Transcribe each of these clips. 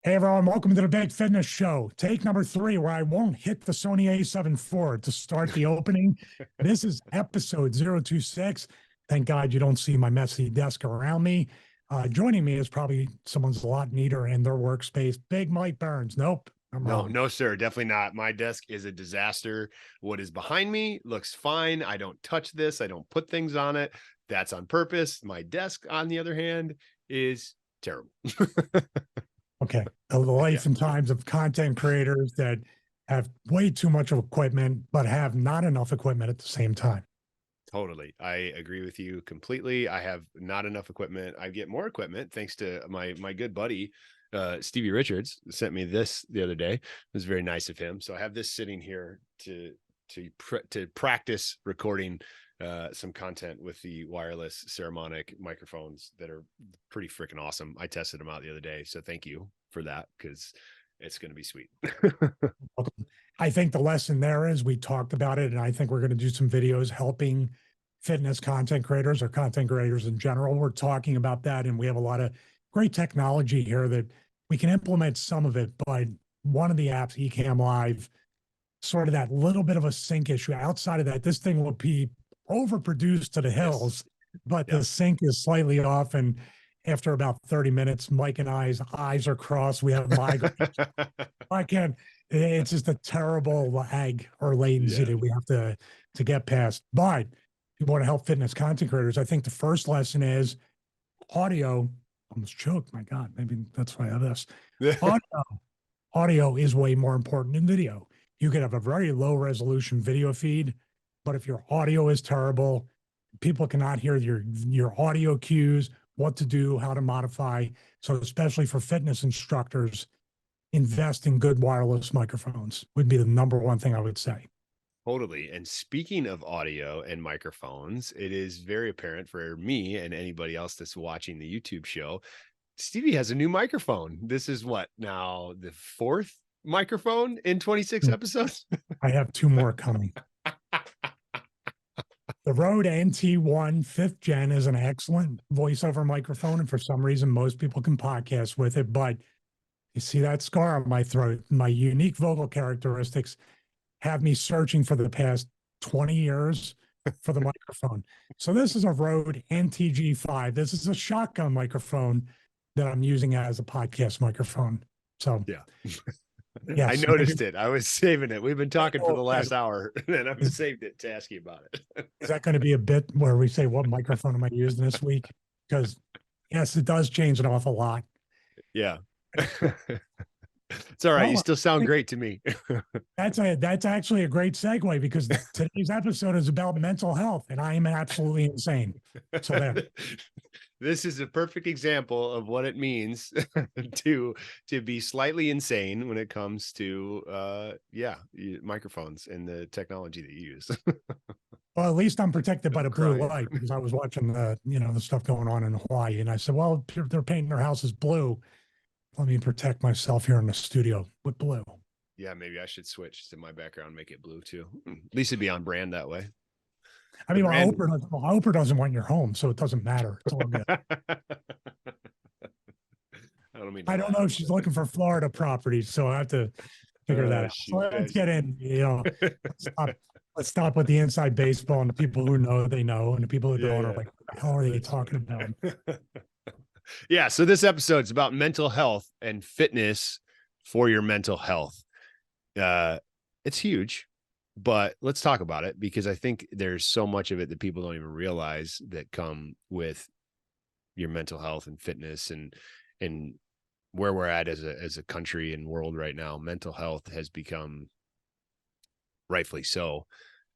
Hey everyone, welcome to the Big Fitness Show. Take number 3, where I won't hit the Sony A7 IV to start the opening. This is episode 026. Thank God you don't see my messy desk around me. Joining me is probably someone's a lot neater in their workspace. Big Mike Burns. Nope, I'm No, wrong. no, sir. Definitely not. My desk is a disaster. What is behind me looks fine. I don't touch this. I don't put things on it. That's on purpose. My desk, on the other hand, is terrible. Okay. The Yeah, life and times of content creators that have way too much of equipment, but have not enough equipment at the same time. totally. I agree with you completely. I have not enough equipment. I get more equipment thanks to my good buddy, Stevie Richards sent me this the other day. It was very nice of him. So I have this sitting here to practice recording some content with the wireless Ceramonic microphones that are pretty freaking awesome. I tested them out the other day, so thank you for that because it's going to be sweet. I think the lesson there is we talked about it, and I think we're going to do some videos helping fitness content creators or content creators in general. We're talking about that, and we have a lot of great technology here that we can implement some of it. But one of the apps, Ecamm Live, sort of that little bit of a sync issue. Outside of that, this thing will be overproduced to the Yes. hills, but the Yep. sync is slightly off. And after about 30 minutes, Mike and I's eyes are crossed. We have migraines. I can't. It's just a terrible lag or latency Yeah. that we have to get past. But if you want to help fitness content creators, I think the first lesson is audio. Almost choked. My God, maybe that's why I have this. Audio, audio is way more important than video. You can have a very low resolution video feed, but if your audio is terrible, people cannot hear your audio cues, what to do, how to modify. So especially for fitness instructors, invest in good wireless microphones would be the number one thing I would say. Totally. And speaking of audio and microphones, it is very apparent for me and anybody else that's watching the YouTube show. Stevie has a new microphone. This is what now the fourth microphone in 26 episodes? I have 2 more coming. The Rode NT1 5th gen is an excellent voiceover microphone, and for some reason, most people can podcast with it. But you see that scar on my throat, my unique vocal characteristics have me searching for the past 20 years for the microphone. So this is a Rode NTG5. This is a shotgun microphone that I'm using as a podcast microphone. So Yeah. I yes, noticed it. I was saving it. We've been talking for the okay. last hour and I've saved it to ask you about it. Is that going to be a bit where we say, what microphone am I using this week? Because yes, it does change an awful lot. Yeah. It's all right. You Well, still sound great to me. that's actually a great segue because today's episode is about mental health, and I am absolutely insane. So there. This is a perfect example of what it means to be slightly insane when it comes to microphones and the technology that you use. Well, at least I'm protected by the blue Crying. light because I was watching the stuff going on in Hawaii, and I said, well, they're painting their houses blue. Let me protect myself here in the studio with blue. Yeah, maybe I should switch to my background, make it blue too. At least it'd be on brand that way. I The mean, brand. Oprah doesn't want your home, so it doesn't matter. It's all good. I don't know if she's looking for Florida properties, so I have to figure that out. So let's get in. Let's stop with the inside baseball, and the people who know, they know, and the people who don't are like, what the hell are they talking about? Yeah, so this episode is about mental health and fitness for your mental health. It's huge, but let's talk about it because I think there's so much of it that people don't even realize that come with your mental health and fitness and where we're at as a country and world right now. Mental health has become, rightfully so,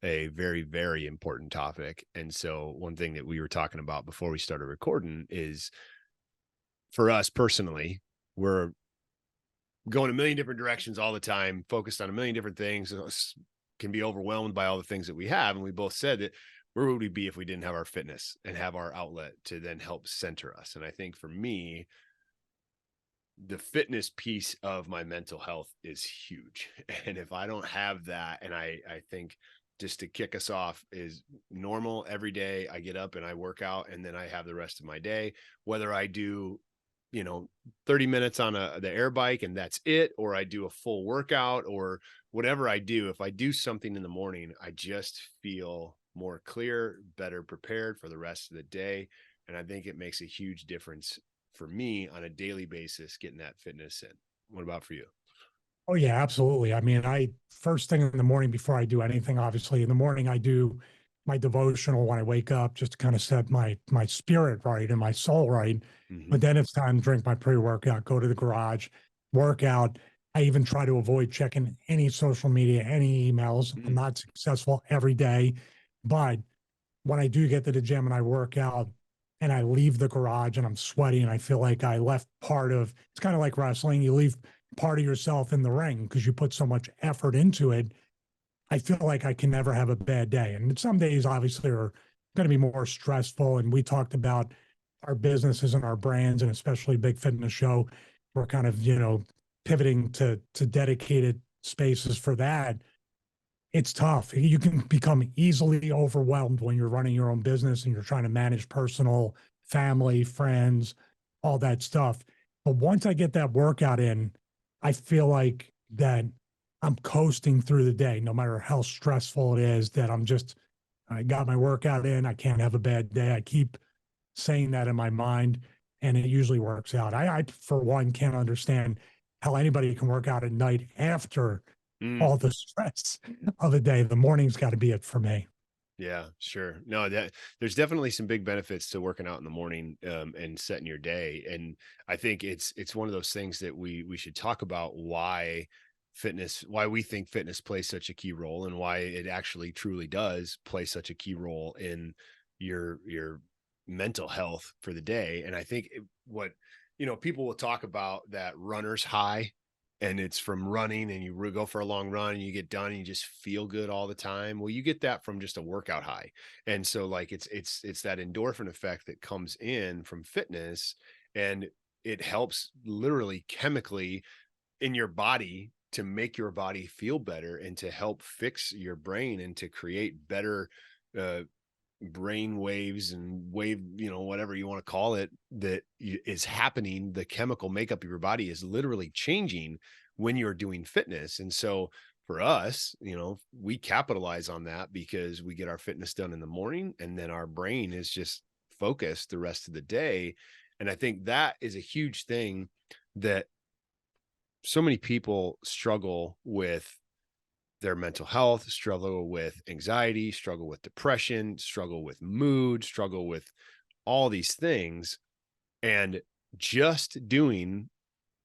a very, very important topic. And so one thing that we were talking about before we started recording is, for us personally, we're going a million different directions all the time, focused on a million different things, can be overwhelmed by all the things that we have. And we both said that where would we be if we didn't have our fitness and have our outlet to then help center us? And I think for me, the fitness piece of my mental health is huge. And if I don't have that, and I think just to kick us off is normal every day, I get up and I work out and then I have the rest of my day, whether I do 30 minutes on the air bike and that's it, or I do a full workout or whatever I do. If I do something in the morning, I just feel more clear, better prepared for the rest of the day. And I think it makes a huge difference for me on a daily basis, getting that fitness in. What about for you? Oh yeah, absolutely. I mean, I first thing in the morning before I do anything, obviously in the morning I do my devotional when I wake up, just to kind of set my spirit right and my soul right. Mm-hmm. But then it's time to drink my pre-workout, go to the garage, work out. I even try to avoid checking any social media, any emails. I'm Mm-hmm. not successful every day, but when I do get to the gym and I work out and I leave the garage and I'm sweaty and I feel like I left part of, it's kind of like wrestling. You leave part of yourself in the ring because you put so much effort into it. I feel like I can never have a bad day. And some days obviously are going to be more stressful. And we talked about our businesses and our brands, and especially Big Fitness Show. We're kind of, pivoting to dedicated spaces for that. It's tough. You can become easily overwhelmed when you're running your own business and you're trying to manage personal, family, friends, all that stuff. But once I get that workout in, I feel like that I'm coasting through the day, no matter how stressful it is, that I got my workout in. I can't have a bad day. I keep saying that in my mind, and it usually works out. I for one, can't understand how anybody can work out at night after Mm. all the stress of the day. The morning's got to be it for me. Yeah, sure. No, there's definitely some big benefits to working out in the morning, and setting your day. And I think it's one of those things that we should talk about why we think fitness plays such a key role and why it actually truly does play such a key role in your mental health for the day. And I think what, people will talk about that runner's high, and it's from running, and you go for a long run and you get done and you just feel good all the time. Well, you get that from just a workout high. And so like it's that endorphin effect that comes in from fitness, and it helps literally chemically in your body to make your body feel better and to help fix your brain and to create better uh brain waves and whatever you want to call it, that is happening. The chemical makeup of your body is literally changing when you're doing fitness. And so for us, we capitalize on that because we get our fitness done in the morning, and then our brain is just focused the rest of the day. And I think that is a huge thing that so many people struggle with their mental health, struggle with anxiety, struggle with depression, struggle with mood, struggle with all these things. And just doing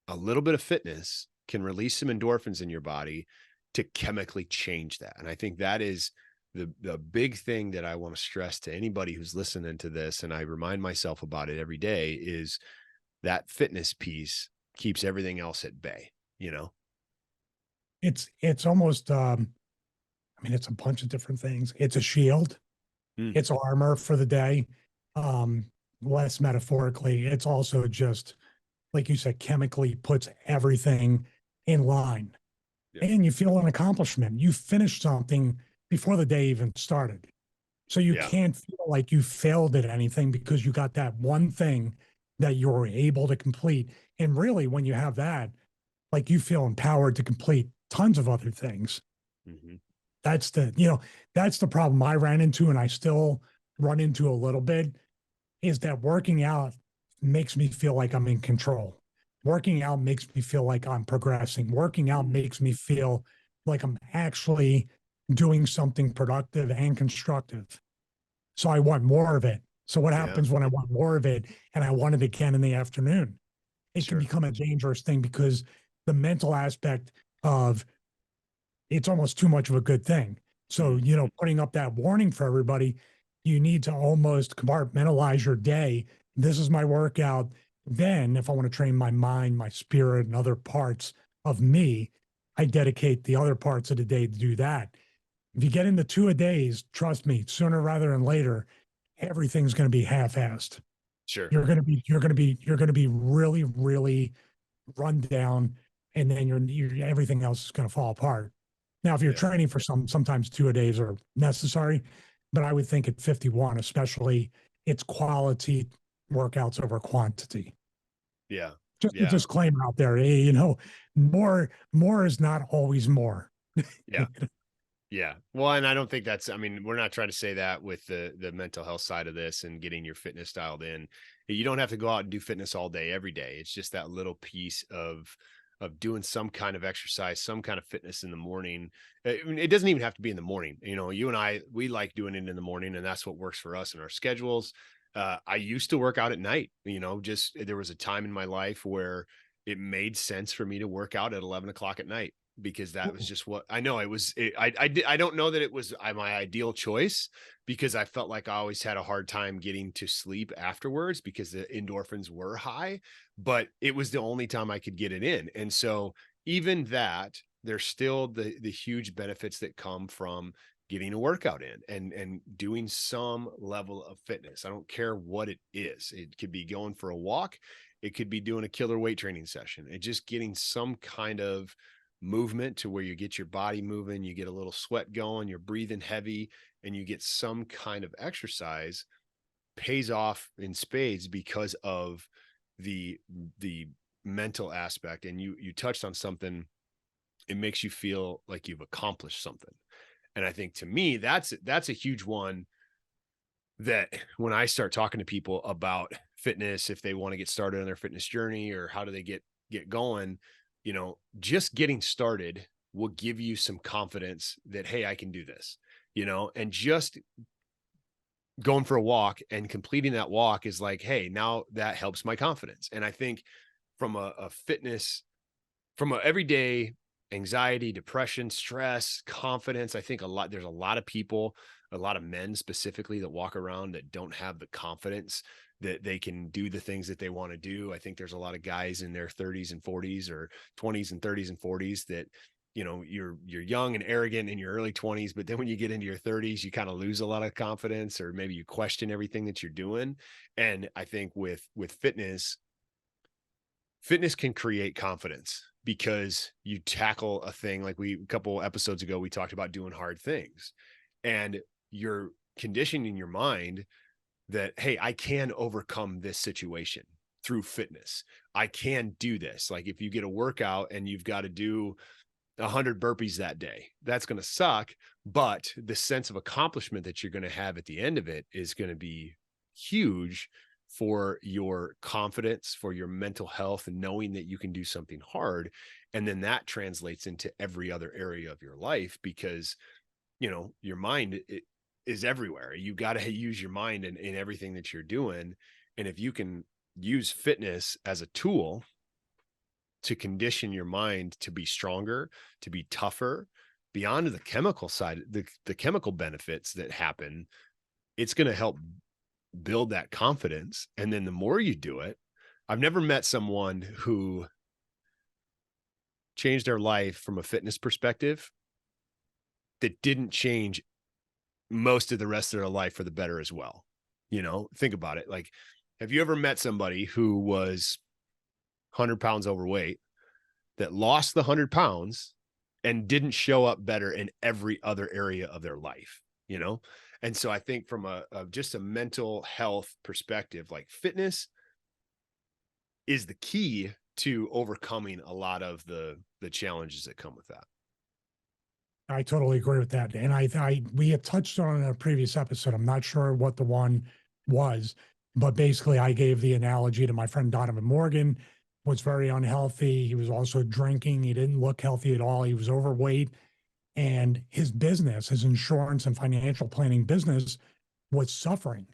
a little bit of fitness can release some endorphins in your body to chemically change that. And I think that is the big thing that I want to stress to anybody who's listening to this. And I remind myself about it every day, is that fitness piece keeps everything else at bay, It's almost I mean, it's a bunch of different things. It's a shield, Mm. it's armor for the day. Um, Less metaphorically, it's also just like you said, chemically puts everything in line. Yeah. And you feel an accomplishment. You finished something before the day even started. So you Yeah. can't feel like you failed at anything because you got that one thing that you were able to complete. And really, when you have that, like, you feel empowered to complete tons of other things. Mm-hmm. That's that's the problem I ran into, and I still run into a little bit, is that working out makes me feel like I'm in control. Working out makes me feel like I'm progressing. Working out makes me feel like I'm actually doing something productive and constructive. So I want more of it. So what Yeah. happens when I want more of it and I want it again in the afternoon? It can Sure. become a dangerous thing because the mental aspect of it's almost too much of a good thing. So, Mm-hmm. putting up that warning for everybody, you need to almost compartmentalize your day. This is my workout. Then, if I want to train my mind, my spirit, and other parts of me, I dedicate the other parts of the day to do that. If you get into two a days, trust me, sooner rather than later, everything's going to be half-assed. Sure. You're going to be really, really run down, and then everything else is going to fall apart. Now, if you're Yeah. training for sometimes two a days are necessary, but I would think at 51, especially, it's quality workouts over quantity. Yeah. Just a Yeah. disclaimer out there, you know, more is not always more. Yeah. Yeah. Well, and I don't think that's, I mean, we're not trying to say that with the mental health side of this and getting your fitness dialed in. You don't have to go out and do fitness all day, every day. It's just that little piece of doing some kind of exercise, some kind of fitness in the morning. I mean, it doesn't even have to be in the morning. You know, you and I, we like doing it in the morning, and that's what works for us in our schedules. I used to work out at night, you know, just there was a time in my life where it made sense for me to work out at 11 o'clock at night, because that was just what I know. I don't know that it was my ideal choice, because I felt like I always had a hard time getting to sleep afterwards because the endorphins were high, but it was the only time I could get it in. And so even that, there's still the huge benefits that come from getting a workout in and doing some level of fitness. I don't care what it is. It could be going for a walk. It could be doing a killer weight training session and just getting some kind of movement to where you get your body moving, you get a little sweat going, you're breathing heavy, and you get some kind of exercise, pays off in spades because of the mental aspect. And you touched on something. It makes you feel like you've accomplished something. And I think, to me, that's a huge one, that when I start talking to people about fitness, if they want to get started on their fitness journey, or how do they get going, you know, just getting started will give you some confidence that, hey, I can do this, you know. And just going for a walk and completing that walk is like, hey, now that helps my confidence. And I think from a fitness, from a everyday anxiety, depression, stress, confidence, I think there's a lot of people, a lot of men specifically, that walk around that don't have the confidence that they can do the things that they want to do. I think there's a lot of guys in their 30s and 40s, or 20s and 30s and 40s, that, you know, you're young and arrogant in your early 20s, but then when you get into your 30s, you kind of lose a lot of confidence, or maybe you question everything that you're doing. And I think with fitness can create confidence, because you tackle a thing like a couple episodes ago, we talked about doing hard things, and you're conditioning your mind that, hey, I can overcome this situation through fitness. I can do this. Like, if you get a workout and you've got to do 100 burpees that day, that's going to suck. But the sense of accomplishment that you're going to have at the end of it is going to be huge for your confidence, for your mental health, and knowing that you can do something hard. And then that translates into every other area of your life, because, you know, your mind is everywhere. You got to use your mind in everything that you're doing. And if you can use fitness as a tool to condition your mind to be stronger, to be tougher, beyond the chemical side, the chemical benefits that happen, it's going to help build that confidence. And then the more you do it, I've never met someone who changed their life from a fitness perspective that didn't change most of the rest of their life for the better as well. You know, think about it. Like, have you ever met somebody who was 100 pounds overweight that lost the 100 pounds and didn't show up better in every other area of their life, you know? And so I think from just a mental health perspective, like, fitness is the key to overcoming a lot of the challenges that come with that. I totally agree with that. And we had touched on it in a previous episode. I'm not sure what the one was, but basically I gave the analogy to my friend Donovan Morgan, was very unhealthy. He was also drinking. He didn't look healthy at all. He was overweight, and his business, his insurance and financial planning business, was suffering,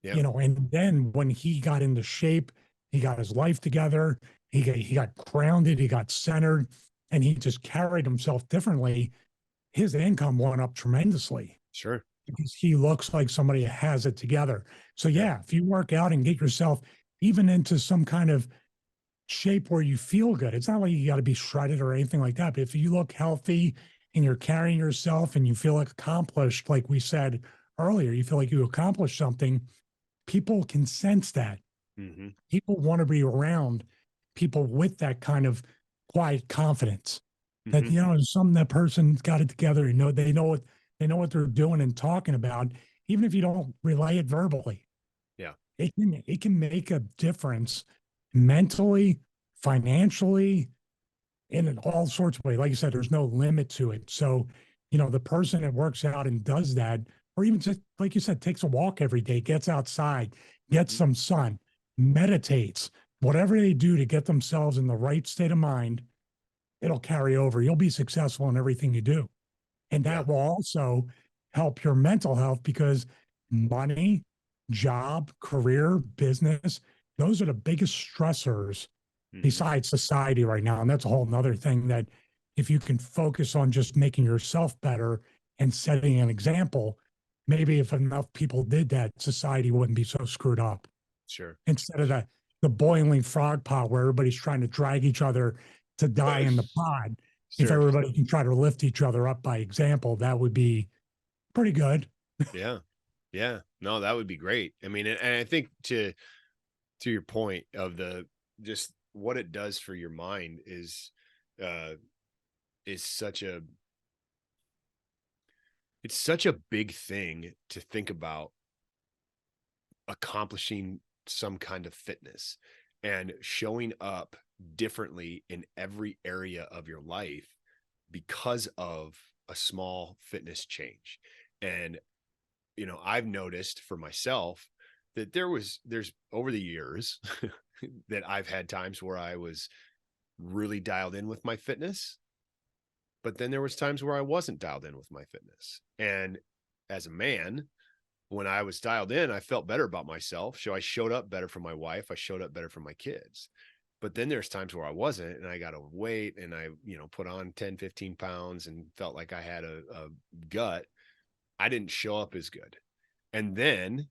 Yeah. you know. And then when he got into shape, he got his life together, he got grounded, he got centered, and he just carried himself differently. His income went up tremendously Sure. because he looks like somebody that has it together. So Yeah. yeah, if you work out and get yourself even into some kind of shape where you feel good, it's not like you got to be shredded or anything like that. But if you look healthy and you're carrying yourself and you feel like accomplished, like we said earlier, you feel like you accomplished something, people can sense that. Mm-hmm. People want to be around people with that kind of quiet confidence. That, Mm-hmm. you know, some that person's got it together. You know, they know what they're doing and talking about, even if you don't relay it verbally. Yeah. It can make a difference mentally, financially, in all sorts of ways. Like you said, there's no limit to it. So, the person that works out and does that, or even just like you said, takes a walk every day, gets outside, gets Mhm. some sun, meditates, whatever they do to get themselves in the right state of mind, it'll carry over. You'll be successful in everything you do. And Yeah. that will also help your mental health because money, job, career, business, those are the biggest stressors Mhm. besides society right now. And that's a whole nother thing that if you can focus on just making yourself better and setting an example, maybe if enough people did that, society wouldn't be so screwed up. Sure. Instead of the boiling frog pot where everybody's trying to drag each other to die in the pod. If Sure. everybody can try to lift each other up by example, that would be pretty good. Yeah. Yeah. No, that would be great. I mean, and I think to your point of the just what it does for your mind uh is such a it's such a big thing to think about accomplishing some kind of fitness and showing up differently in every area of your life because of a small fitness change. And I've noticed for myself that there's over the years that I've had times where I was really dialed in with my fitness, but then there was times where I wasn't dialed in with my fitness. And as a man, when I was dialed in, I felt better about myself. So I showed up better for my wife. I showed up better for my kids. But then there's times where I wasn't and I got overweight and I, put on 10, 15 pounds and felt like I had a gut. I didn't show up as good. And then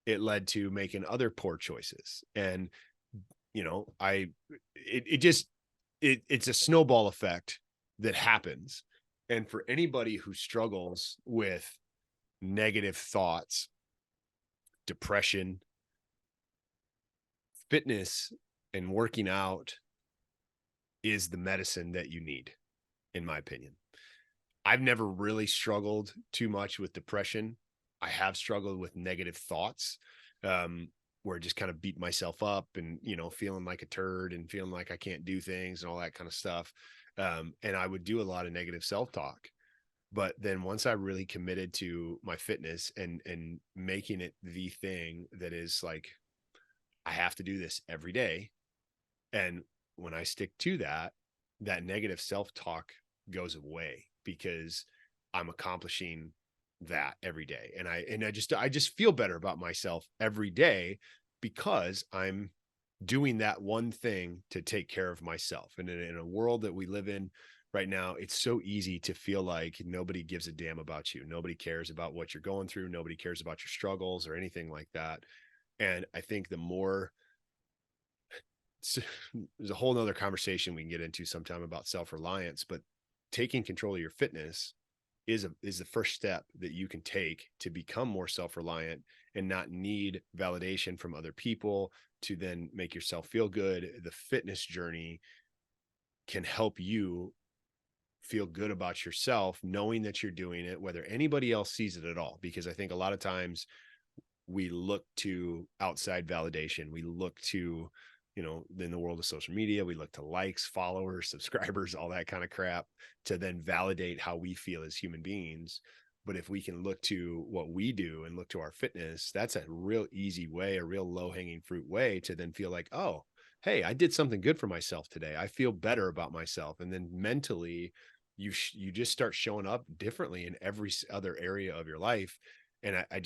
it led to making other poor choices. And, it's a snowball effect that happens. And for anybody who struggles with negative thoughts, depression, fitness, and working out is the medicine that you need, in my opinion. I've never really struggled too much with depression. I have struggled with negative thoughts, where I just kind of beat myself up and, feeling like a turd and feeling like I can't do things and all that kind of stuff. And I would do a lot of negative self-talk. But then once I really committed to my fitness and making it the thing that is like, I have to do this every day. And when I stick to that, that negative self-talk goes away because I'm accomplishing that every day. And I just feel better about myself every day because I'm doing that one thing to take care of myself. And in a world that we live in right now, it's so easy to feel like nobody gives a damn about you. Nobody cares about what you're going through. Nobody cares about your struggles or anything like that. And I think the more there's a whole nother conversation we can get into sometime about self-reliance, but taking control of your fitness is the first step that you can take to become more self-reliant and not need validation from other people to then make yourself feel good. The fitness journey can help you feel good about yourself, knowing that you're doing it, whether anybody else sees it at all. Because I think a lot of times we look to outside validation. We look to, in the world of social media, we look to likes, followers, subscribers, all that kind of crap to then validate how we feel as human beings. But if we can look to what we do and look to our fitness, that's a real easy way, a real low hanging fruit way to then feel like, oh, hey, I did something good for myself today. I feel better about myself. And then mentally, you just start showing up differently in every other area of your life. And I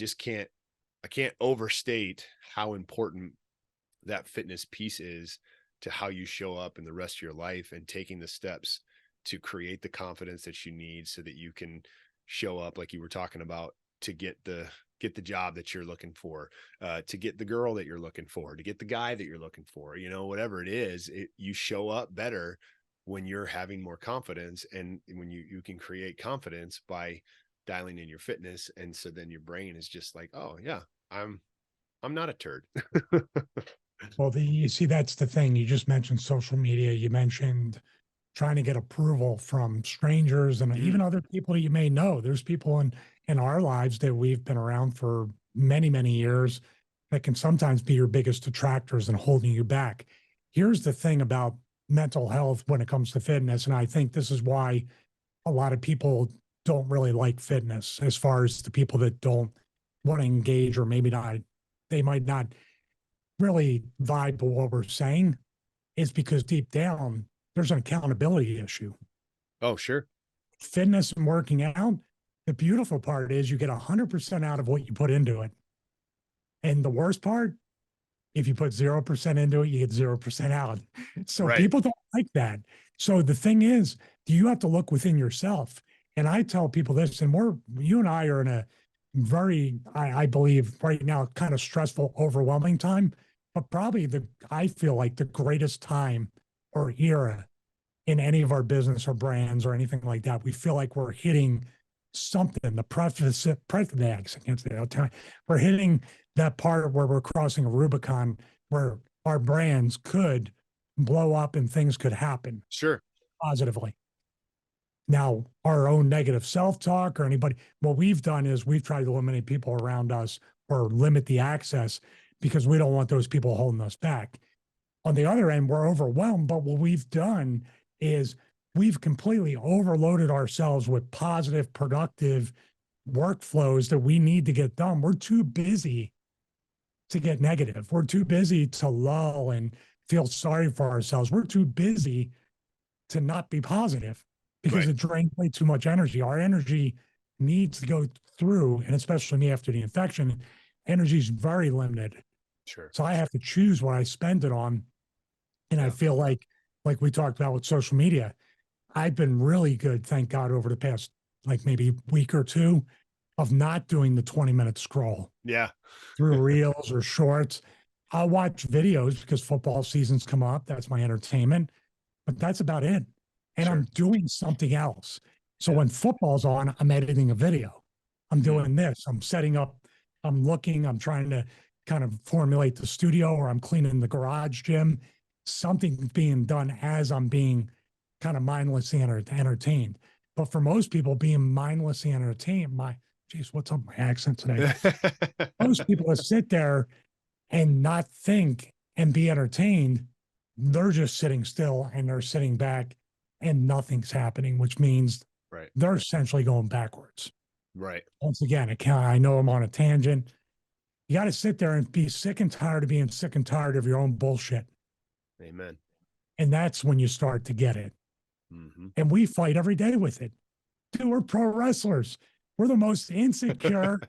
can't overstate how important that fitness piece is to how you show up in the rest of your life and taking the steps to create the confidence that you need so that you can show up like you were talking about to get the job that you're looking for, to get the girl that you're looking for, to get the guy that you're looking for, whatever it is, you show up better when you're having more confidence and when you can create confidence by dialing in your fitness. And so then your brain is just like, oh yeah, I'm not a turd. Well, you see, that's the thing. You just mentioned social media. You mentioned trying to get approval from strangers and even Mm, other people you may know. There's people in our lives that we've been around for many, many years that can sometimes be your biggest detractors and holding you back. here's the thing about mental health when it comes to fitness. And I think this is why a lot of people don't really like fitness, as far as the people that don't want to engage, or maybe not, they might not really vibe with what we're saying, is because deep down, there's an accountability issue. Oh, sure. Fitness and working out, the beautiful part is you get 100% out of what you put into it. And the worst part, if you put 0% into it, you get 0% out. So Right. people don't like that. So the thing is, you have to look within yourself. And I tell people this, and you and I are in a very, I believe right now, kind of stressful, overwhelming time, but probably I feel like the greatest time or era in any of our business or brands or anything like that. We feel like we're hitting something, the precipice, I can't say that. We're hitting that part where we're crossing a Rubicon where our brands could blow up and things could happen Sure. positively. Now, our own negative self-talk or anybody, what we've done is we've tried to eliminate people around us or limit the access because we don't want those people holding us back. On the other end, we're overwhelmed, but what we've done is we've completely overloaded ourselves with positive, productive workflows that we need to get done. We're too busy to get negative. We're too busy to lull and feel sorry for ourselves. We're too busy to not be positive because Right. it drains way too much energy. Our energy needs to go through, and especially me after the infection, energy is very limited. Sure. So I have to choose what I spend it on. And I feel like we talked about with social media, I've been really good, thank God, over the past like maybe week or two of not doing the 20-minute scroll Yeah. through reels or shorts. I'll watch videos because football season's come up. That's my entertainment, but that's about it. And Sure. I'm doing something else. So Yeah. when football's on, I'm editing a video. I'm doing this. I'm setting up. I'm looking. I'm trying to kind of formulate the studio, or I'm cleaning the garage gym. Something being done as I'm being kind of mindlessly entertained. But for most people, being mindlessly entertained, geez, what's up with my accent today? Most people that sit there and not think and be entertained, they're just sitting still and they're sitting back and nothing's happening, which means Right. they're essentially going backwards. Right. Once again, I know I'm on a tangent. You got to sit there and be sick and tired of being sick and tired of your own bullshit. Amen. And that's when you start to get it. Mm-hmm. And we fight every day with it. Dude, we're pro wrestlers. We're the most insecure.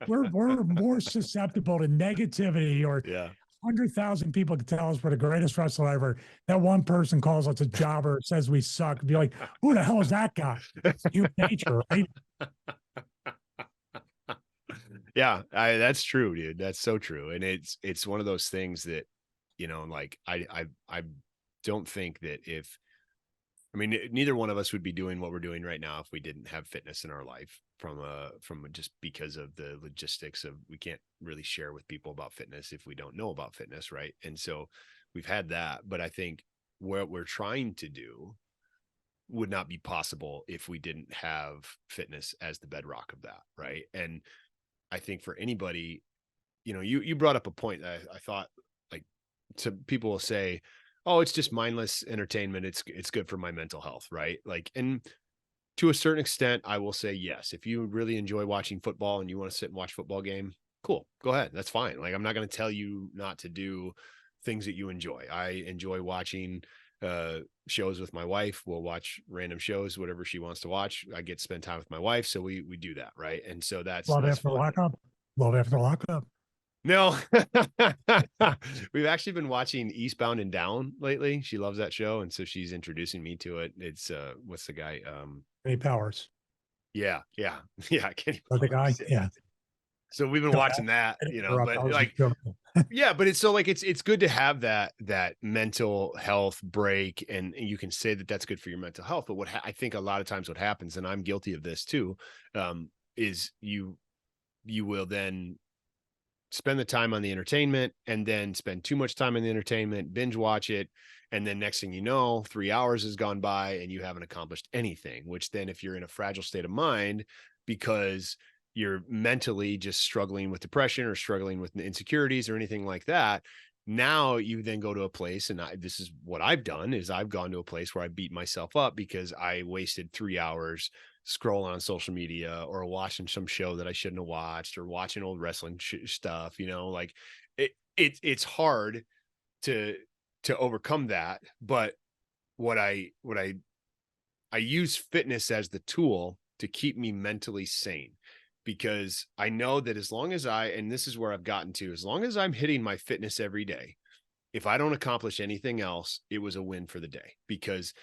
We're more susceptible to negativity, or Yeah. 100,000 people can tell us we're the greatest wrestler ever. That one person calls us a jobber, says we suck. Be like, who the hell is that guy? Human nature, right? Yeah, that's true, dude. That's so true. And it's one of those things that, like I don't think that neither one of us would be doing what we're doing right now if we didn't have fitness in our life from just because of the logistics of we can't really share with people about fitness if we don't know about fitness. Right. And so we've had that, but I think what we're trying to do would not be possible if we didn't have fitness as the bedrock of that. Right. And I think for anybody, you brought up a point that I thought, like, to people will say, oh, it's just mindless entertainment. It's good for my mental health. Right. Like, and to a certain extent, I will say, yes, if you really enjoy watching football and you want to sit and watch a football game, cool, go ahead. That's fine. Like, I'm not going to tell you not to do things that you enjoy. I enjoy watching shows with my wife. We'll watch random shows, whatever she wants to watch. I get to spend time with my wife. So we do that. Right. And so that's Love after fun. lockup. Love after lockup. No, we've actually been watching Eastbound and Down lately. She loves that show. And so she's introducing me to it. It's what's the guy? Ray Powers. Yeah. Yeah. Yeah. I can't Or the even guy. Yeah. So we've been Go watching that, ahead. but like, yeah, but it's so like, it's good to have that mental health break, and you can say that that's good for your mental health. But I think a lot of times what happens, and I'm guilty of this too, is you will then spend the time on the entertainment and then spend too much time on the entertainment, binge watch it. And then next thing you know, 3 hours has gone by and you haven't accomplished anything, which then if you're in a fragile state of mind, because you're mentally just struggling with depression or struggling with insecurities or anything like that, Now you then go to a place, and this is what I've done, is I've gone to a place where I beat myself up because I wasted 3 hours scrolling on social media or watching some show that I shouldn't have watched, or watching old wrestling stuff, like it's hard to overcome that. But what I use fitness as the tool to keep me mentally sane, because I know that as long as and this is where I've gotten to, as long as I'm hitting my fitness every day, if I don't accomplish anything else, it was a win for the day, because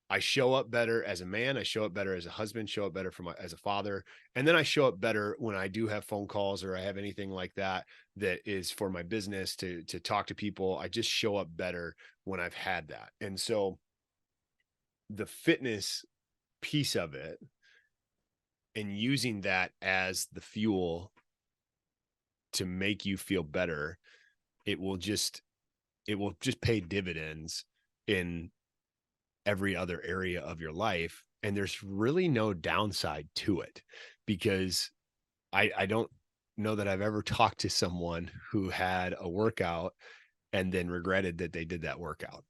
I show up better as a man. I show up better as a husband, show up better as a father. And then I show up better when I do have phone calls or I have anything like that is for my business to talk to people. I just show up better when I've had that. And so the fitness piece of it, and using that as the fuel to make you feel better, it will just pay dividends in every other area of your life. And there's really no downside to it, because I don't know that I've ever talked to someone who had a workout and then regretted that they did that workout,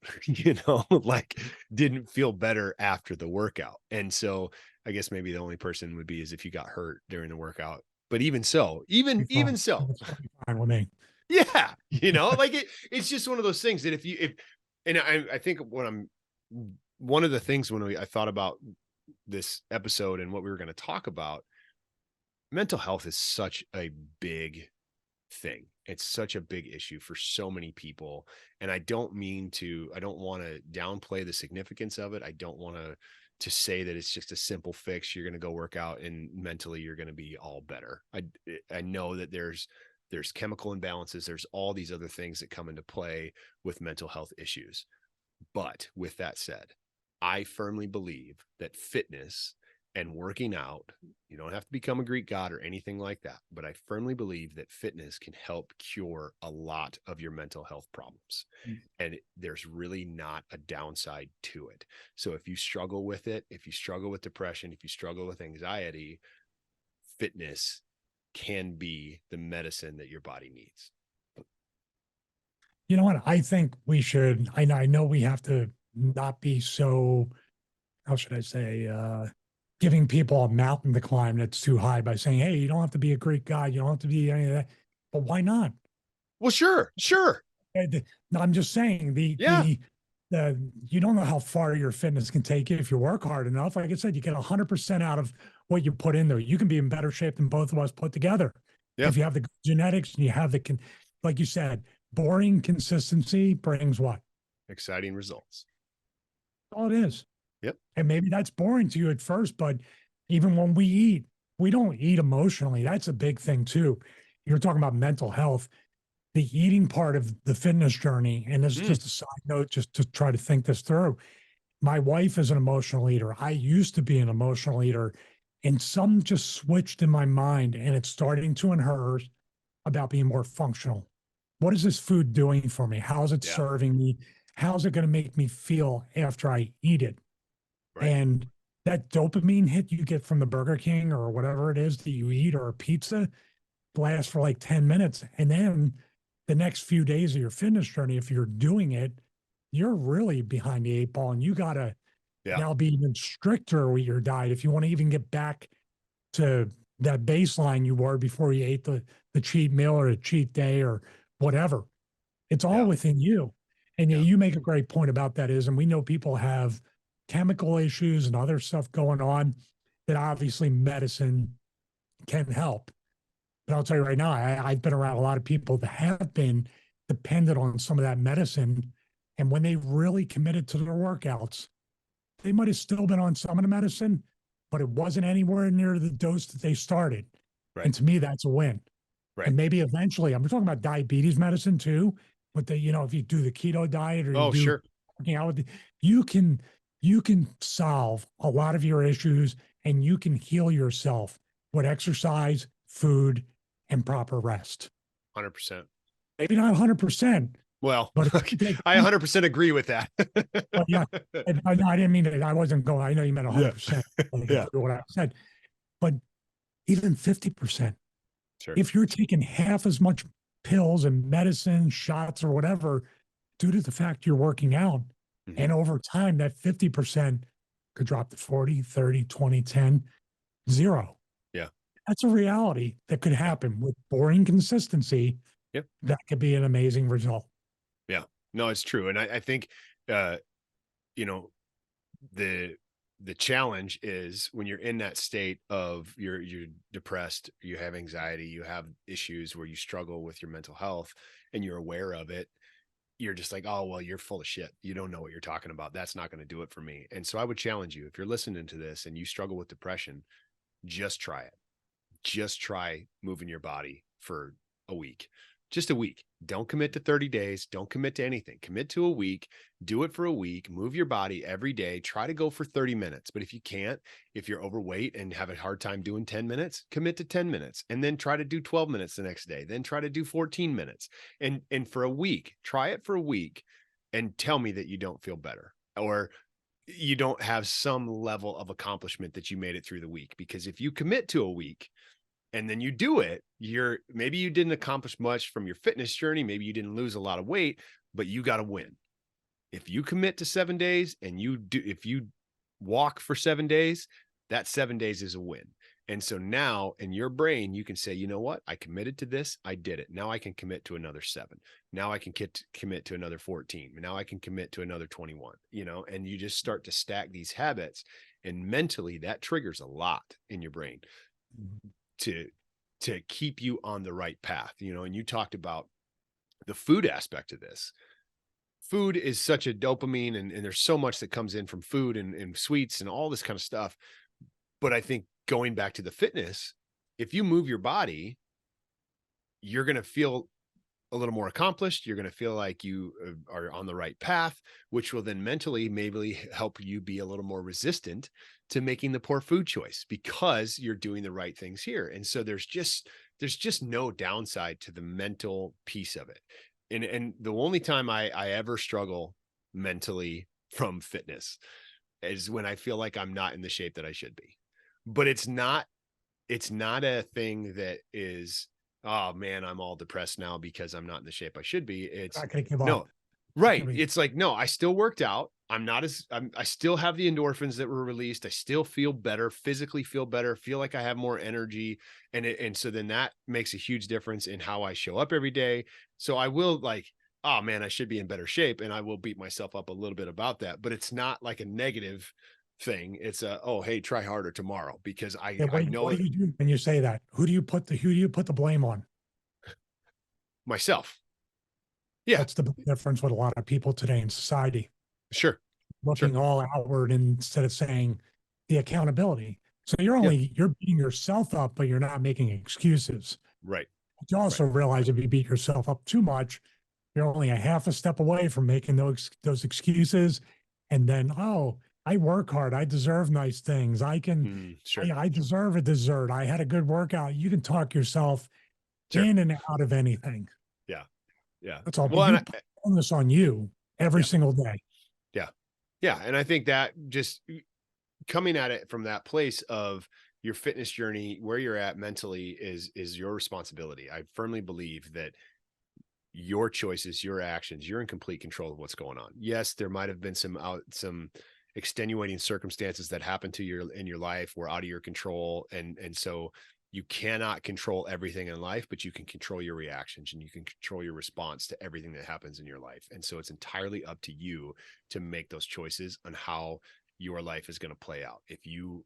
like didn't feel better after the workout. And so I guess maybe the only person would be is if you got hurt during the workout. But even so, even so, fine with me. Yeah. Like it's just one of those things that and I think one of the things when I thought about this episode and what we were going to talk about, mental health is such a big thing. It's such a big issue for so many people. And I don't want to downplay the significance of it. I don't want to say that it's just a simple fix. You're going to go work out and mentally you're going to be all better. I know that there's chemical imbalances. There's all these other things that come into play with mental health issues. But with that said, I firmly believe that fitness and working out, you don't have to become a Greek god or anything like that, but I firmly believe that fitness can help cure a lot of your mental health problems. And there's really not a downside to it. So if you struggle with it, if you struggle with depression, if you struggle with anxiety, fitness can be the medicine that your body needs. You know what? I think we should, I know we have to not be so, how should I say, giving people a mountain to climb that's too high by saying, hey, you don't have to be a Greek god. You don't have to be any of that. But why not? Well, sure. No, I'm just saying you don't know how far your fitness can take you if you work hard enough. Like I said, you get 100% out of what you put in there. You can be in better shape than both of us put together. Yeah. If you have the genetics and you have like you said, boring consistency brings what? Exciting results. That's all it is. Yep. And maybe that's boring to you at first, but even when we eat, we don't eat emotionally. That's a big thing too. You're talking about mental health. The eating part of the fitness journey, and this is just a side note, just to try to think this through. My wife is an emotional eater. I used to be an emotional eater, and some just switched in my mind, and it's starting to in hers about being more functional. What is this food doing for me? How's it serving me? How's it going to make me feel after I eat it? Right. And that dopamine hit you get from the Burger King or whatever it is that you eat, or a pizza, lasts for like 10 minutes. And then the next few days of your fitness journey, if you're doing it, you're really behind the eight ball, and you got to now be even stricter with your diet if you want to even get back to that baseline you were before you ate the cheat meal or a cheat day or whatever. It's all within you. And you make a great point about that is, and we know people have chemical issues and other stuff going on that obviously medicine can help. But I'll tell you right now, I've been around a lot of people that have been dependent on some of that medicine. And when they really committed to their workouts, they might have still been on some of the medicine, but it wasn't anywhere near the dose that they started. Right. And to me, that's a win. Right. And maybe eventually, I'm talking about diabetes medicine too, but if you do the keto diet or you can solve a lot of your issues, and you can heal yourself with exercise, food, and proper rest. 100%. Maybe not 100%. Well, but I 100% agree with that. Yeah, I didn't mean it. I wasn't going. I know you meant 100%. What I said, but even 50%. Sure. If you're taking half as much pills and medicine, shots or whatever, due to the fact you're working out. Mhm. And over time, that 50% could drop to 40, 30, 20, 10, 0. Yeah. That's a reality that could happen with boring consistency. Yep. That could be an amazing result. Yeah. No, it's true. And I think, uh, you know, the challenge is when you're in that state of you're depressed, you have anxiety, you have issues where you struggle with your mental health and you're aware of it. You're just like, oh, well, you're full of shit. You don't know what you're talking about. That's not going to do it for me. And so I would challenge you, if you're listening to this and you struggle with depression, just try it. Just try moving your body for a week, just a week. Don't commit to 30 days. Don't commit to anything. Commit to a week. Do it for a week. Move your body every day. Try to go for 30 minutes. But if you can't, if you're overweight and have a hard time doing 10 minutes, commit to 10 minutes and then try to do 12 minutes the next day. Then try to do 14 minutes. And for a week, try it for a week and tell me that you don't feel better or you don't have some level of accomplishment that you made it through the week. Because if you commit to a week, and then you do it, maybe you didn't accomplish much from your fitness journey. Maybe you didn't lose a lot of weight, but you got to win. If you commit to 7 days and if you walk for 7 days, that 7 days is a win. And so now in your brain, you can say, you know what? I committed to this. I did it. Now I can commit to another 7. Now I can commit to another 14. Now I can commit to another 21, and you just start to stack these habits, and mentally that triggers a lot in your brain to keep you on the right path, and you talked about the food aspect of this. Food is such a dopamine and there's so much that comes in from food and sweets and all this kind of stuff. But I think going back to the fitness, if you move your body, you're going to feel a little more accomplished. You're going to feel like you are on the right path, which will then mentally maybe help you be a little more resistant to making the poor food choice because you're doing the right things here. And so there's just no downside to the mental piece of it. And the only time I ever struggle mentally from fitness is when I feel like I'm not in the shape that I should be. But it's not a thing that is, oh man, I'm all depressed now because I'm not in the shape I should be. It's Not going to give no, up. right. It's like, no, I still worked out. I still have the endorphins that were released. I still feel better, physically feel better, feel like I have more energy. And so then that makes a huge difference in how I show up every day. So I will like, oh man, I should be in better shape. And I will beat myself up a little bit about that, but it's not like a negative thing. It's oh, hey, try harder tomorrow because I know what do you do when you say that? Who do you put the blame on? myself. Yeah. That's the big difference with a lot of people today in society. Sure. Looking all outward instead of saying the accountability. So you're beating yourself up, but you're not making excuses. Right. But you also realize if you beat yourself up too much, you're only a half a step away from making those excuses. And then, oh, I work hard. I deserve nice things. I deserve a dessert. I had a good workout. You can talk yourself in and out of anything. Yeah. Yeah. That's all. Well, But you put this on you every single day. Yeah. Yeah. And I think that just coming at it from that place of your fitness journey, where you're at mentally is your responsibility. I firmly believe that your choices, your actions, you're in complete control of what's going on. Yes, there might have been some extenuating circumstances that happened to you in your life were out of your control. And so you cannot control everything in life, but you can control your reactions and you can control your response to everything that happens in your life. And so it's entirely up to you to make those choices on how your life is going to play out. If you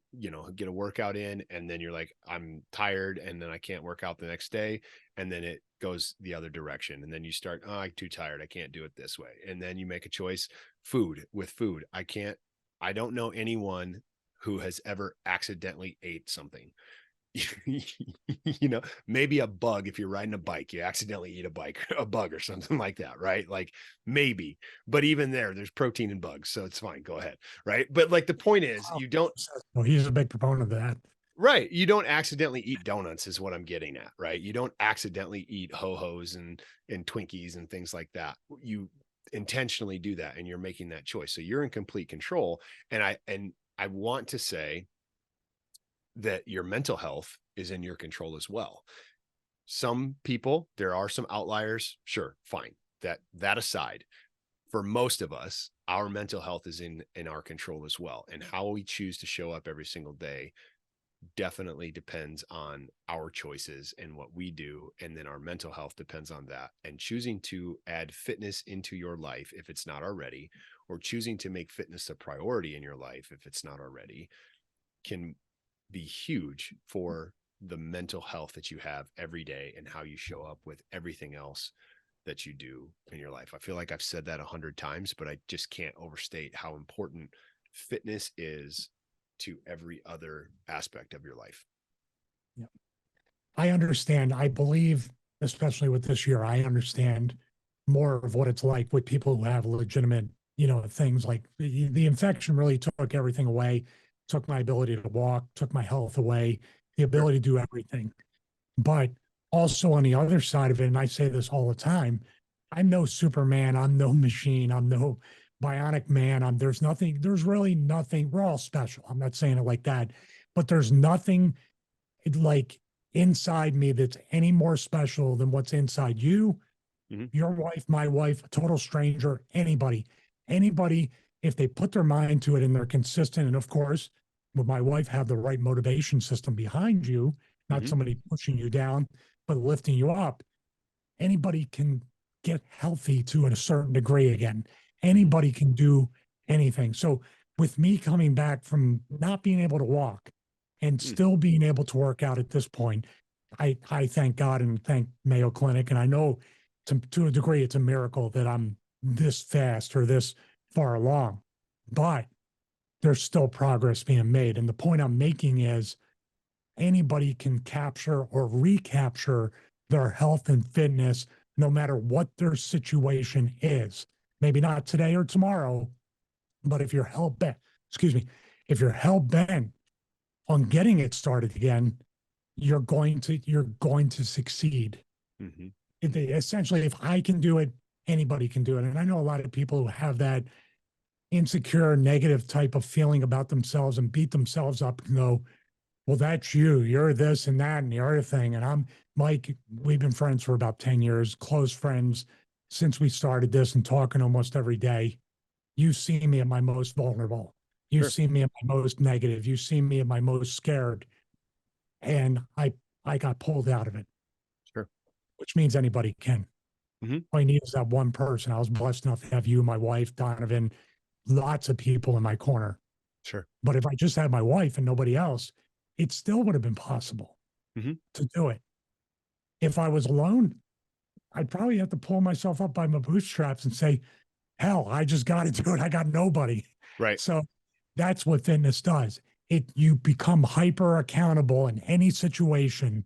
get a workout in and then you're like, I'm tired and then I can't work out the next day. And then it goes the other direction. And then you start, oh, I'm too tired. I can't do it this way. And then you make a choice. Food. I don't know anyone who has ever accidentally ate something. Maybe a bug. If you're riding a bike, you accidentally eat a bug or something like that, right? Like maybe, but even there's protein in bugs, so it's fine. Go ahead, right? But like the point is, you don't. Well, he's a big proponent of that. Right. You don't accidentally eat donuts is what I'm getting at, right? You don't accidentally eat ho-hos and Twinkies and things like that. You intentionally do that and you're making that choice. So you're in complete control. And I want to say that your mental health is in your control as well. some people, there are some outliers. Sure. Fine. That aside, for most of us, our mental health is in our control as well. And how we choose to show up every single day definitely depends on our choices and what we do. And then our mental health depends on that. And choosing to add fitness into your life, if it's not already, or choosing to make fitness a priority in your life, if it's not already, can be huge for the mental health that you have every day and how you show up with everything else that you do in your life. I feel like I've said that 100 times, but I just can't overstate how important fitness is to every other aspect of your life. Yeah. I understand. I believe, especially with this year, I understand more of what it's like with people who have legitimate, things like the infection really took everything away, took my ability to walk, took my health away, the ability to do everything. But also on the other side of it, and I say this all the time, I'm no Superman, I'm no machine, I'm no bionic man. There's really nothing. We're all special. I'm not saying it like that, but there's nothing like inside me that's any more special than what's inside you, your wife, my wife, a total stranger, anybody, if they put their mind to it and they're consistent. And of course, with my wife, have the right motivation system behind you, not somebody pushing you down, but lifting you up. Anybody can get healthy to a certain degree again. Anybody can do anything. So with me coming back from not being able to walk and still being able to work out at this point, I thank God and thank Mayo Clinic. And I know to a degree it's a miracle that I'm this fast or this far along, but there's still progress being made. And the point I'm making is anybody can capture or recapture their health and fitness no matter what their situation is. Maybe not today or tomorrow, but if you're hell bent, if you're hell bent on getting it started again, you're going to succeed. Essentially, if I can do it, anybody can do it. And I know a lot of people who have that insecure, negative type of feeling about themselves and beat themselves up and go, well, that's you. You're this and that and the other thing. And I'm Mike. We've been friends for about 10 years, close friends since we started this and talking almost every day. You see me at my most vulnerable. You see me at my most negative. You see me at my most scared. And I got pulled out of it. Which means anybody can. All you need is that one person. I was blessed enough to have you, my wife, Donovan, lots of people in my corner. But if I just had my wife and nobody else, it still would have been possible to do it. If I was alone, I'd probably have to pull myself up by my bootstraps and say, hell, I just got to do it. I got nobody. So that's what fitness does. You become hyper accountable in any situation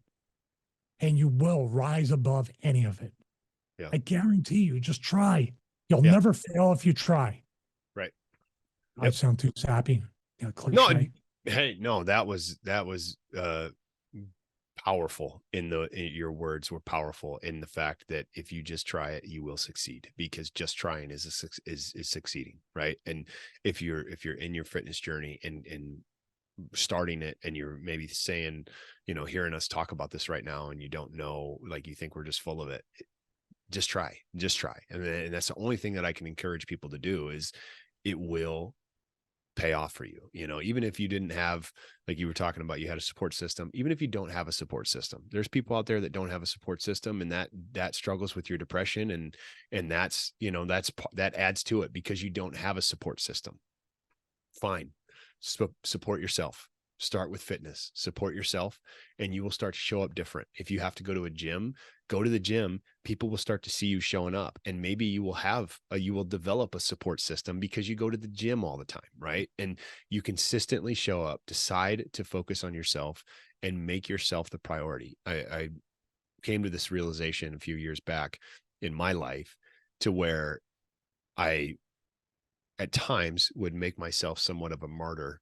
and you will rise above any of it. I guarantee you, just try. You'll never fail if you try. I sound too sappy. No, hey, no, that was powerful your words were powerful in the fact that if you just try it, you will succeed, because just trying is succeeding. Right. And if you're in your fitness journey and starting it and you're maybe saying, hearing us talk about this right now and you don't know, like you think we're just full of it, just try. And that's the only thing that I can encourage people to do is it will pay off for you. Even if you didn't have, like you were talking about, you had a support system. Even if you don't have a support system, there's people out there that don't have a support system and that struggles with your depression. And that's, that adds to it because you don't have a support system. Fine. Support yourself. Start with fitness, support yourself, and you will start to show up different. If you have to go to a gym, go to the gym. People will start to see you showing up, and maybe you will develop a support system because you go to the gym all the time, right? And you consistently show up, decide to focus on yourself and make yourself the priority. I came to this realization a few years back in my life to where I at times would make myself somewhat of a martyr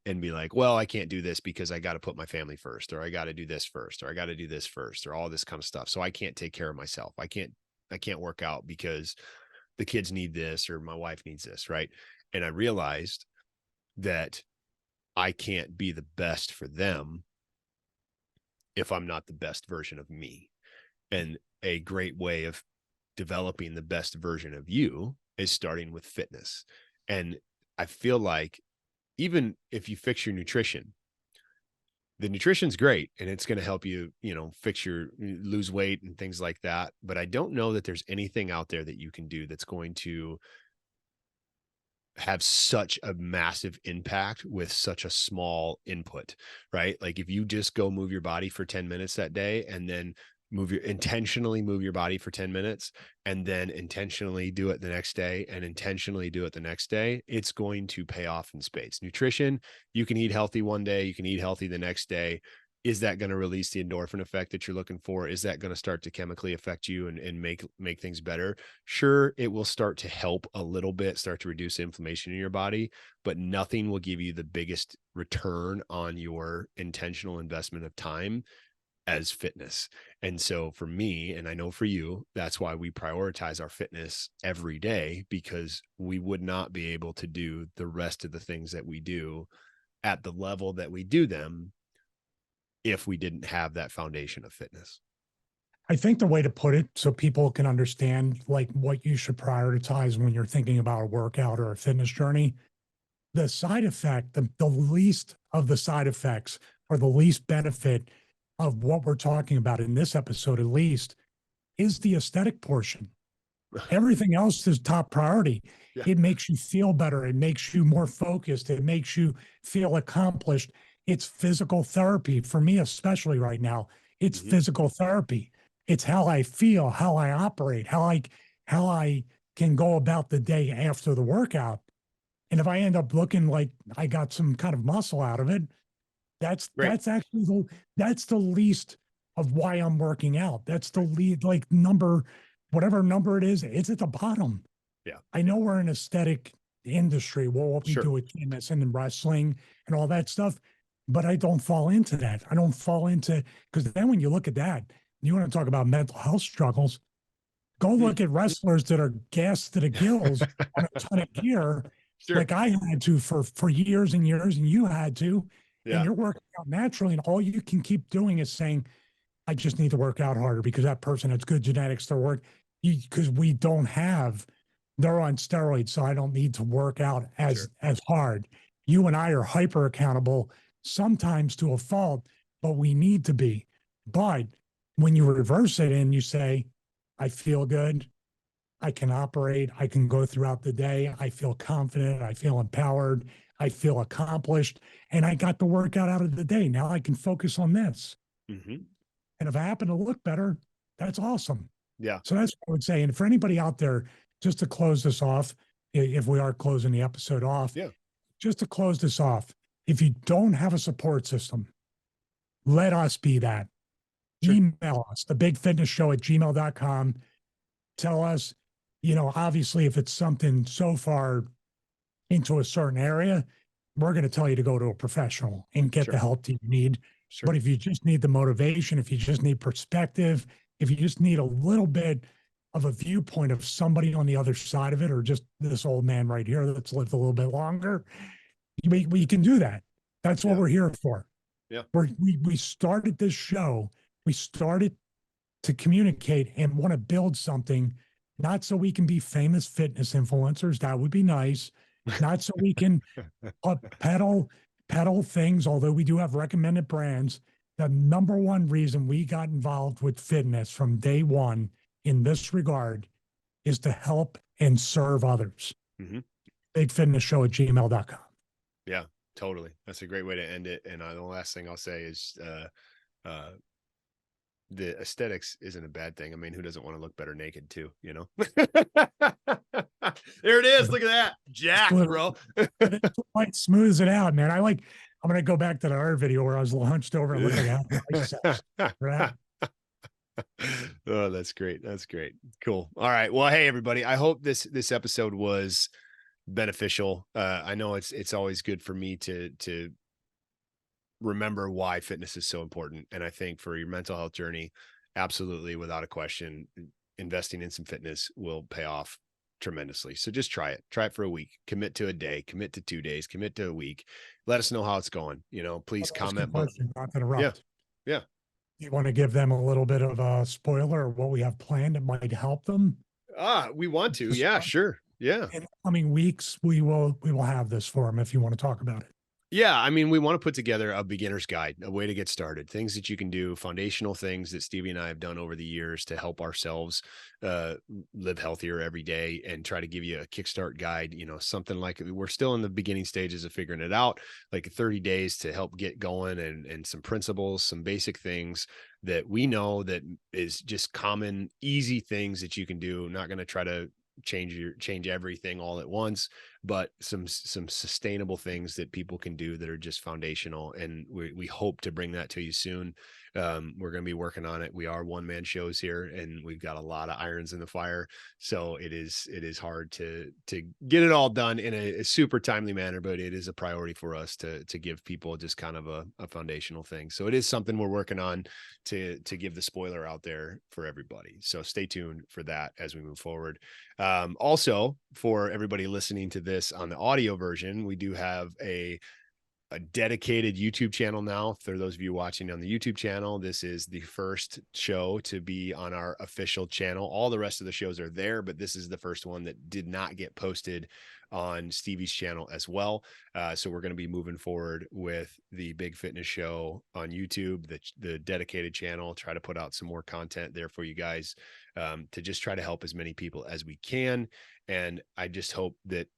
and be like, well, I can't do this because I got to put my family first, or I got to do this first, or I got to do this first, or all this kind of stuff. So I can't take care of myself. I can't work out because the kids need this or my wife needs this. Right. And I realized that I can't be the best for them if I'm not the best version of me. And a great way of developing the best version of you is starting with fitness. And I feel like even if you fix your nutrition, the nutrition's great and it's going to help you, lose weight and things like that. But I don't know that there's anything out there that you can do that's going to have such a massive impact with such a small input, right? Like if you just go move your body for 10 minutes that day and then intentionally move your body for 10 minutes and then intentionally do it the next day and intentionally do it the next day, it's going to pay off in spades. Nutrition, you can eat healthy one day, you can eat healthy the next day. Is that going to release the endorphin effect that you're looking for? Is that going to start to chemically affect you and make things better? Sure, it will start to help a little bit, start to reduce inflammation in your body, but nothing will give you the biggest return on your intentional investment of time as fitness. And so for me, and I know for you, that's why we prioritize our fitness every day, because we would not be able to do the rest of the things that we do at the level that we do them if we didn't have that foundation of fitness. I think the way to put it so people can understand like what you should prioritize when you're thinking about a workout or a fitness journey, the side effect, the least of the side effects or the least benefit of what we're talking about in this episode, at least, is the aesthetic portion. Everything else is top priority. Yeah. It makes you feel better. It makes you more focused. It makes you feel accomplished. It's physical therapy for me, especially right now. It's physical therapy. It's how I feel, how I operate, how I can go about the day after the workout. And if I end up looking like I got some kind of muscle out of it, that's actually that's the least of why I'm working out. That's the lead, like number, whatever number it is, it's at the bottom. Yeah. I know we're an aesthetic industry. Well, what we Sure. do with tennis and wrestling and all that stuff, but I don't fall into that. I don't fall into, because then when you look at that, you want to talk about mental health struggles, go look at wrestlers that are gassed to the gills on a ton of gear, Sure. like I had to for years and years, and you had to, Yeah. and you're working out naturally, and all you can keep doing is saying, I just need to work out harder because that person has good genetics to work, because we don't have, they're on steroids, so I don't need to work out as hard. You and I are hyper accountable, sometimes to a fault, but we need to be. But when you reverse it and you say, I feel good, I can operate, I can go throughout the day, I feel confident, I feel empowered, I feel accomplished, and I got the workout out of the day. Now I can focus on this. And if I happen to look better, that's awesome. Yeah. So that's what I would say. And for anybody out there, just to close this off, if we are closing the episode off, just to close this off, if you don't have a support system, let us be that. Sure. Email us, thebigfitnessshow@gmail.com. Tell us, obviously, if it's something so far into a certain area, we're going to tell you to go to a professional and get the help that you need. But if you just need the motivation, if you just need perspective, if you just need a little bit of a viewpoint of somebody on the other side of it, or just this old man right here that's lived a little bit longer, we can do that. That's what we're here for. Yeah. We started this show. We started to communicate and want to build something, not so we can be famous fitness influencers. That would be nice. Not so we can peddle things, although we do have recommended brands. The number one reason we got involved with fitness from day one in this regard is to help and serve others. Bigfitnessshow@gmail.com. Yeah, totally. That's a great way to end it. And the last thing I'll say is the aesthetics isn't a bad thing. I mean, who doesn't want to look better naked too, There it is. Look at that. Jack, bro. It smooths it out, man. I'm going to go back to the other video where I was hunched over and looking at right? Oh, that's great. That's great. Cool. All right. Well, hey, everybody. I hope this episode was beneficial. I know it's always good for me to remember why fitness is so important. And I think for your mental health journey, absolutely, without a question, investing in some fitness will pay off tremendously. So just try it for a week, commit to a day, commit to 2 days, commit to a week. Let us know how it's going. Please comment. Not to interrupt. Yeah. You want to give them a little bit of a spoiler of what we have planned that might help them? We want to. Just, Yeah, sure. Yeah. in the coming weeks, we will have this for them if you want to talk about it. Yeah, I mean, we want to put together a beginner's guide, a way to get started, things that you can do, foundational things that Stevie and I have done over the years to help ourselves live healthier every day, and try to give you a kickstart guide, something like, we're still in the beginning stages of figuring it out, like 30 days to help get going, and some principles, some basic things that we know that is just common, easy things that you can do. Not going to try to change everything all at once, but some sustainable things that people can do that are just foundational. And we hope to bring that to you soon. We're going to be working on it. We are one-man shows here, and we've got a lot of irons in the fire. So it is hard to get it all done in a super timely manner, but it is a priority for us to give people just kind of a foundational thing. So it is something we're working on to give the spoiler out there for everybody. So stay tuned for that as we move forward. Also, for everybody listening to this on the audio version, we do have a dedicated YouTube channel now. For those of you watching on the YouTube channel, this is the first show to be on our official channel. All the rest of the shows are there, but this is the first one that did not get posted on Stevie's channel as well. So we're going to be moving forward with the Big Fitness Show on YouTube, the dedicated channel, try to put out some more content there for you guys, to just try to help as many people as we can. And I just hope that,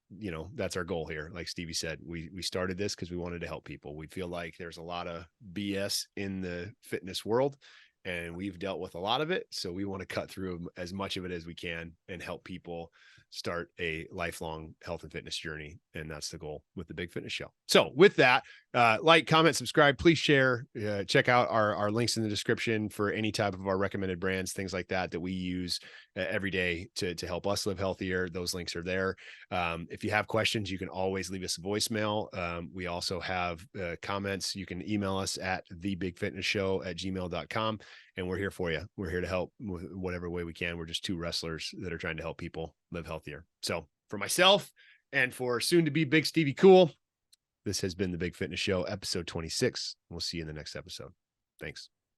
that's our goal here. Like Stevie said, we started this because we wanted to help people. We feel like there's a lot of BS in the fitness world, and we've dealt with a lot of it. So we want to cut through as much of it as we can and help people start a lifelong health and fitness journey. And that's the goal with the Big Fitness Show. So with that, like, comment, subscribe, please share, check out our links in the description for any type of our recommended brands, things like that we use every day to help us live healthier. Those links are there. If you have questions, you can always leave us a voicemail. We also have comments. You can email us at thebigfitnessshow@gmail.com, and we're here for you. We're here to help with whatever way we can. We're just two wrestlers that are trying to help people live healthier. So for myself and for soon to be Big Stevie Cool, this has been the Big Fitness Show, episode 26. We'll see you in the next episode. Thanks.